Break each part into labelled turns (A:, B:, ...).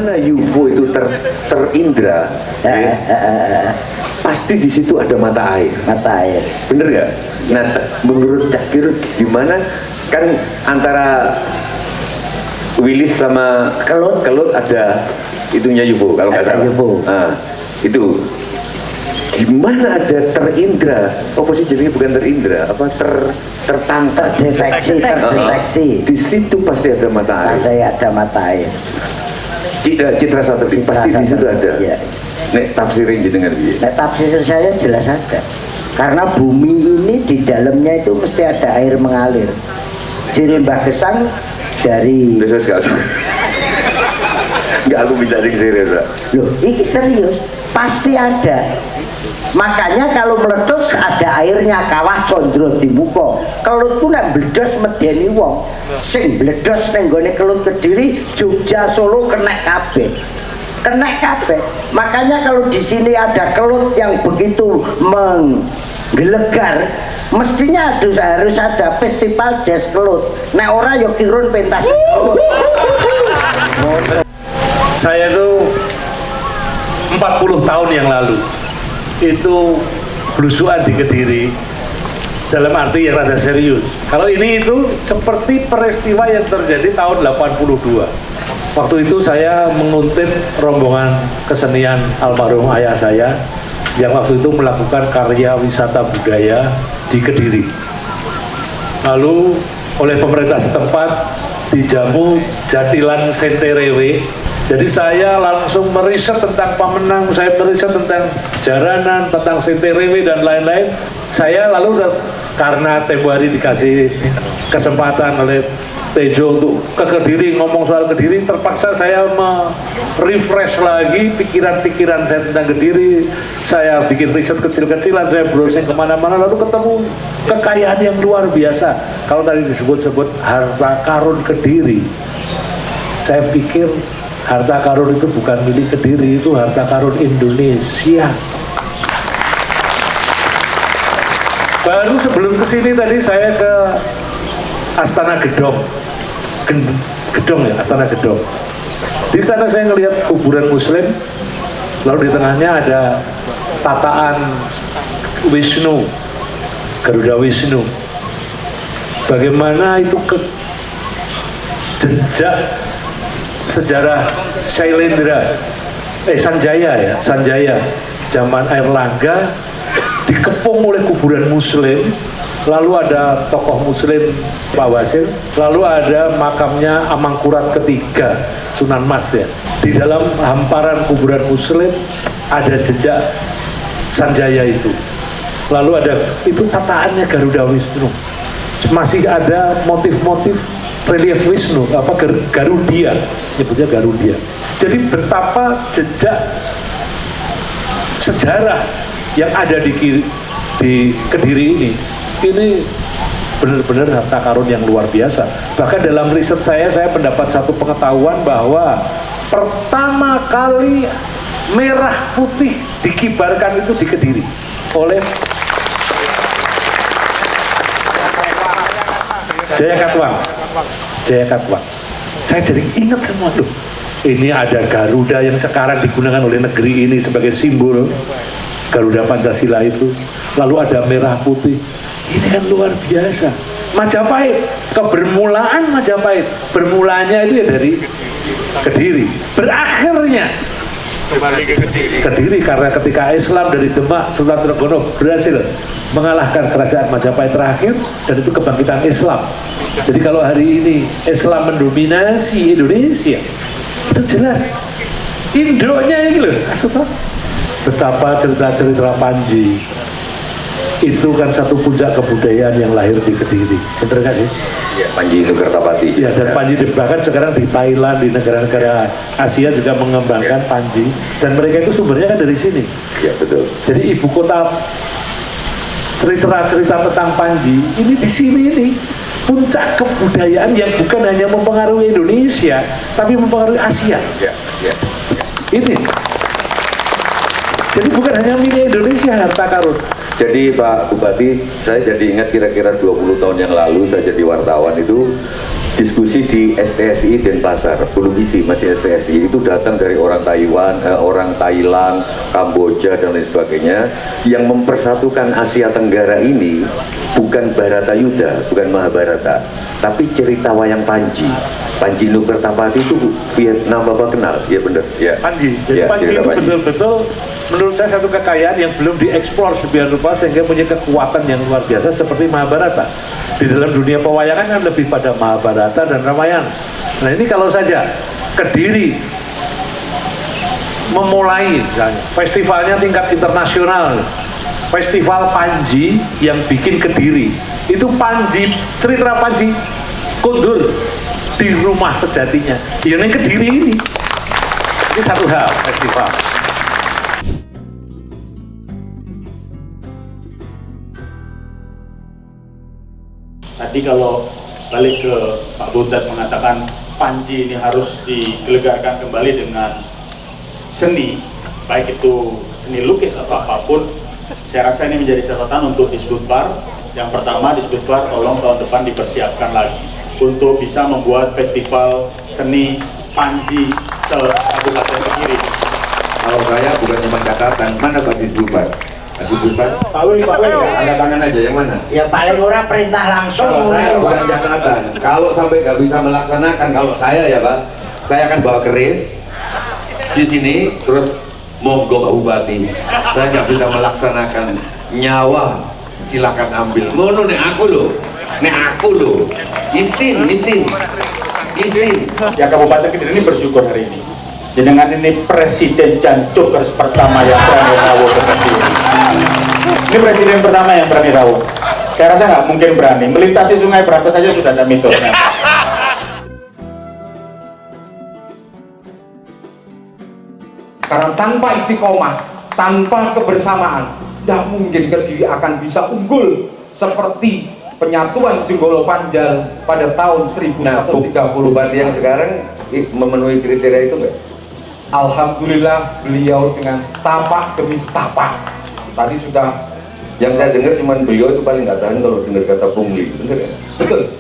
A: mana UFO itu terindra, ya, pasti di situ ada mata air.
B: Mata air.
A: Bener nggak? Nah, menurut Cak Kirut gimana? Kan antara Willis sama Kelut ada itunya UFO kalau nggak salah.
B: UFO.
A: Nah, itu gimana ada terindra? Apa sih jadinya bukan terindra? Apa tertangkap?
B: Terdeteksi.
A: Di situ pasti ada mata air.
B: Ada mata air.
A: Citra satelit pasti di situ ada.
B: Ya.
A: Nek tafsirin jenengan piye?
B: Nek tafsir saya jelas ada. Karena bumi ini di dalamnya itu mesti ada air mengalir. Ciri Mbah Gesang dari
A: Enggak, aku minta serius, Pak.
B: Loh, ini serius, pasti ada. Makanya kalau meletus ada airnya, kawah condro dibuka. Kelut ku nek bledos medeni wong. Sing bledos ning gone Kelut Kediri, Jogja, Solo kena kabeh. Kena kabeh. Makanya kalau di sini ada kelut yang begitu menggelegar, mestinya harus ada festival jazz kelut. Nek ora yo kirun pentas kelut.
C: Saya tuh 40 tahun yang lalu itu belusuan di Kediri dalam arti yang rada serius. Kalau ini itu seperti peristiwa yang terjadi tahun 82. Waktu itu saya menguntit rombongan kesenian almarhum ayah saya yang waktu itu melakukan karya wisata budaya di Kediri. Lalu oleh pemerintah setempat dijamu Jatilan Senterewe. Jadi saya langsung meriset tentang Pamenang, saya meriset tentang Jaranan, tentang Senterewe dan lain-lain. Saya lalu karena tempo hari dikasih kesempatan oleh Tejo untuk ke Kediri, ngomong soal Kediri, terpaksa saya refresh lagi pikiran-pikiran saya tentang Kediri. Saya bikin riset kecil-kecilan, saya browsing kemana-mana, lalu ketemu kekayaan yang luar biasa. Kalau tadi disebut-sebut harta karun Kediri, saya pikir harta karun itu bukan milik Kediri, itu harta karun Indonesia. Baru sebelum kesini tadi saya ke Astana Gedong, Gedong ya, Astana Gedong. Di sana saya ngelihat kuburan Muslim, lalu di tengahnya ada tataan Wisnu, Garuda Wisnu. Bagaimana itu jejak sejarah Sanjaya zaman Airlangga dikepung oleh kuburan Muslim, lalu ada tokoh Muslim Pak Wasil, lalu ada makamnya Amangkurat ketiga Sunan Mas ya. Di dalam hamparan kuburan Muslim ada jejak Sanjaya itu, lalu ada itu tataannya Garuda Wisnu, masih ada motif-motif relief Wisnu, Garudia, nyebutnya Garudia. Jadi betapa jejak sejarah yang ada di Kediri ini benar-benar harta karun yang luar biasa. Bahkan dalam riset saya mendapat satu pengetahuan bahwa pertama kali merah putih dikibarkan itu di Kediri oleh Jaya Katwang. Saya jadi ingat semua tuh. Ini ada Garuda yang sekarang digunakan oleh negeri ini sebagai simbol Garuda Pancasila itu. Lalu ada merah putih. Ini kan luar biasa. Majapahit, kebermulaan Majapahit, bermulanya itu ya dari Kediri. Berakhirnya Kediri karena ketika Islam dari Demak, Sultan Trenggono berhasil mengalahkan kerajaan Majapahit terakhir, dan itu kebangkitan Islam. Jadi kalau hari ini Islam mendominasi Indonesia, itu jelas Indonya ini loh, maksudnya betapa cerita-cerita Panji itu kan satu puncak kebudayaan yang lahir di Kediri. Betul nggak sih?
A: Ya, Panji itu Kertapati.
C: Ya, dan Panji bahkan sekarang di Thailand, di negara-negara Asia juga mengembangkan Panji, dan mereka itu sumbernya kan dari sini.
A: Ya, betul.
C: Jadi ibu kota cerita-cerita tentang Panji ini di sini ini puncak kebudayaan yang bukan hanya mempengaruhi Indonesia, tapi mempengaruhi Asia.
A: Ya.
C: Ini. Jadi bukan hanya milik Indonesia harta karun.
A: Jadi Pak Bupati, saya jadi ingat kira-kira 20 tahun yang lalu saya jadi wartawan itu, diskusi di STSI Denpasar, belum isi, masih STSI, itu datang dari orang Taiwan, orang Thailand, Kamboja dan lain sebagainya, yang mempersatukan Asia Tenggara ini bukan Baratayuda, bukan Mahabharata, tapi cerita wayang Panji. Panji Nukertapati itu Vietnam, Bapak kenal? Ya benar. Ya.
C: Panji. Jadi
A: Ya,
C: Panji
A: cerita
C: itu betul-betul menurut saya satu kekayaan yang belum dieksplor sebiar rupa sehingga punya kekuatan yang luar biasa seperti Mahabharata. Di dalam dunia pewayangan kan lebih pada Mahabharata dan Ramayana. Nah ini kalau saja Kediri memulai misalnya festivalnya tingkat internasional, festival Panji yang bikin Kediri, itu Panji, cerita Panji kundur di rumah sejatinya yang Kediri ini satu hal festival.
D: Tadi kalau balik ke Pak Butet mengatakan Panji ini harus digelegarkan kembali dengan seni, baik itu seni lukis atau apapun. Saya rasa ini menjadi catatan untuk Disbudpar. Yang pertama, Disbudpar tolong tahun depan dipersiapkan lagi untuk bisa membuat festival seni Panji se-Kabupaten Kediri.
A: Kalau saya bukan cuma catatan, mana Pak Disbudpar? Pak Disbudpar?
D: Pak Wei,
A: Angkat tangan aja, yang mana?
B: Ya paling ora perintah langsung.
A: Kalau saya bukan catatan, kalau sampai nggak bisa melaksanakan, kalau saya ya Pak, saya akan bawa keris di sini, terus monggo Pak Bupati, saya nggak bisa melaksanakan, nyawa silakan ambil. Ngono nek aku loh, izin.
D: Ya Kabupaten Kediri ini bersyukur hari ini. Dengan ini Presiden Jancukers pertama yang berani rawuh ke Kediri. Ini Presiden pertama yang berani rawuh. Saya rasa nggak mungkin berani. Melintasi Sungai Berantas saja sudah ada mitosnya.
E: Karena tanpa istiqomah, tanpa kebersamaan, tidak mungkin Kediri akan bisa unggul seperti penyatuan Jenggolo Panjal pada tahun 1130.
A: Bupati yang sekarang memenuhi kriteria itu nggak?
E: Alhamdulillah beliau dengan setapak demi setapak. Tadi sudah
A: Yang saya dengar cuman beliau itu paling nggak tahan kalau dengar kata pungli, bener ya?
E: betul,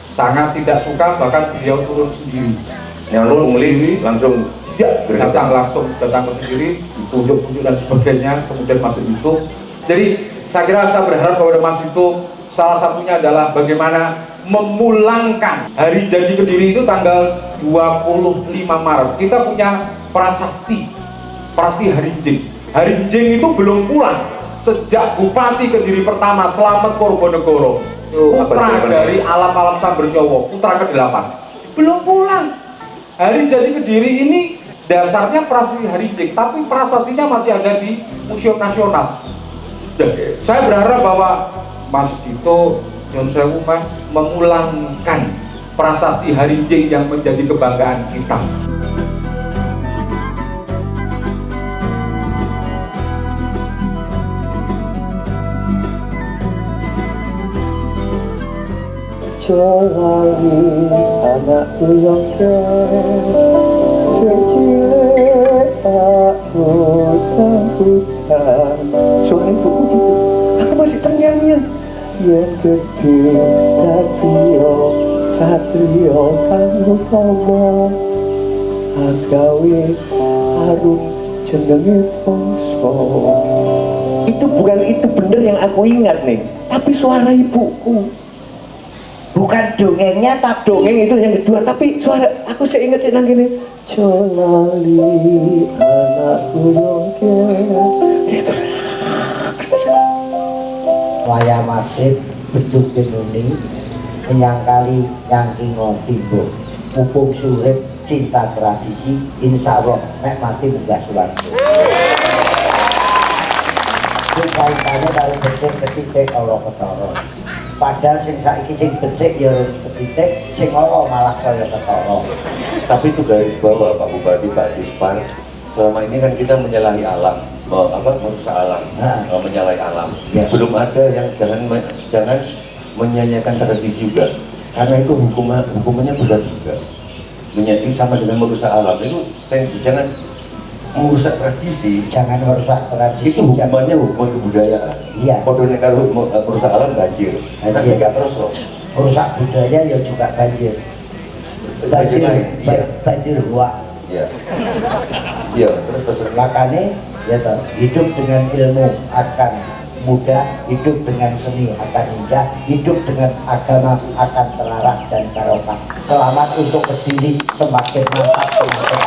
E: sangat tidak suka, bahkan beliau turun sendiri.
A: Yang pungli langsung
E: Ya, datang ke sendiri, tunjuk-tunjuk dan sebagainya, kemudian masuk itu. Jadi saya kira saya berharap kepada Mas Dito, salah satunya adalah bagaimana memulangkan hari jadi Kediri itu tanggal 25 Maret. Kita punya prasasti Harinjing. Harinjing itu belum pulang sejak Bupati Kediri pertama Slamet Purbanegara, putra dari Alam Samberjowo, putra ke-8, belum pulang. Hari jadi Kediri ini dasarnya prasasti Harinjing, tapi prasastinya masih ada di Museum Nasional. Saya berharap bahwa Mas Dito, Nyon Sewu Mas, memulangkan prasasti Harinjing yang menjadi kebanggaan kita.
F: Jolali anak uyangke sing cilik aku tambutan. Suara ibuku gitu, aku masih ternyanyi. Yen gede dadiyo satrio kang utama, agawe harum jenenge bangsa. Itu bener yang aku ingat nih, tapi suara ibuku.
B: Bukan dongengnya, tapi
F: Dongeng itu yang kedua, tapi suara aku seingat sih nang gini. Jolali anak uyangke. Itu
B: wayah maghrib beduk denuni menyang kali yang kingo timbo mumpung surip cinta tradisi insya Allah nek mati munggah suwarga. Ini kaitannya kalau becik ketitik Allah ketara, padahal sing saiki sing becik ya ketitik, sing Allah malah saya ketara.
A: Tapi itu garis bawah Pak Bupati, Pak Dispar, selama ini kan kita menyalahi alam, merusak alam, menyalahi alam.
B: Ya.
A: Belum ada yang jangan menyanyikan tradisi juga, karena itu hukumannya berat juga. Menyanyi sama dengan merusak alam itu, jangan merusak tradisi.
B: Jangan merusak tradisi.
A: Itu hukumannya hukuman kebudayaan.
B: Iya.
A: Podo nek kalau merusak alam banjir, tapi nggak terus loh.
B: Rusak budaya ya juga banjir. Banjir huak.
A: Ya. Ya, terus pesan.
B: Makanya ya toh, hidup dengan ilmu akan mudah, hidup dengan seni akan indah, hidup dengan agama akan telarak dan barokah. Selamat untuk Kediri, semakin mantap semakin.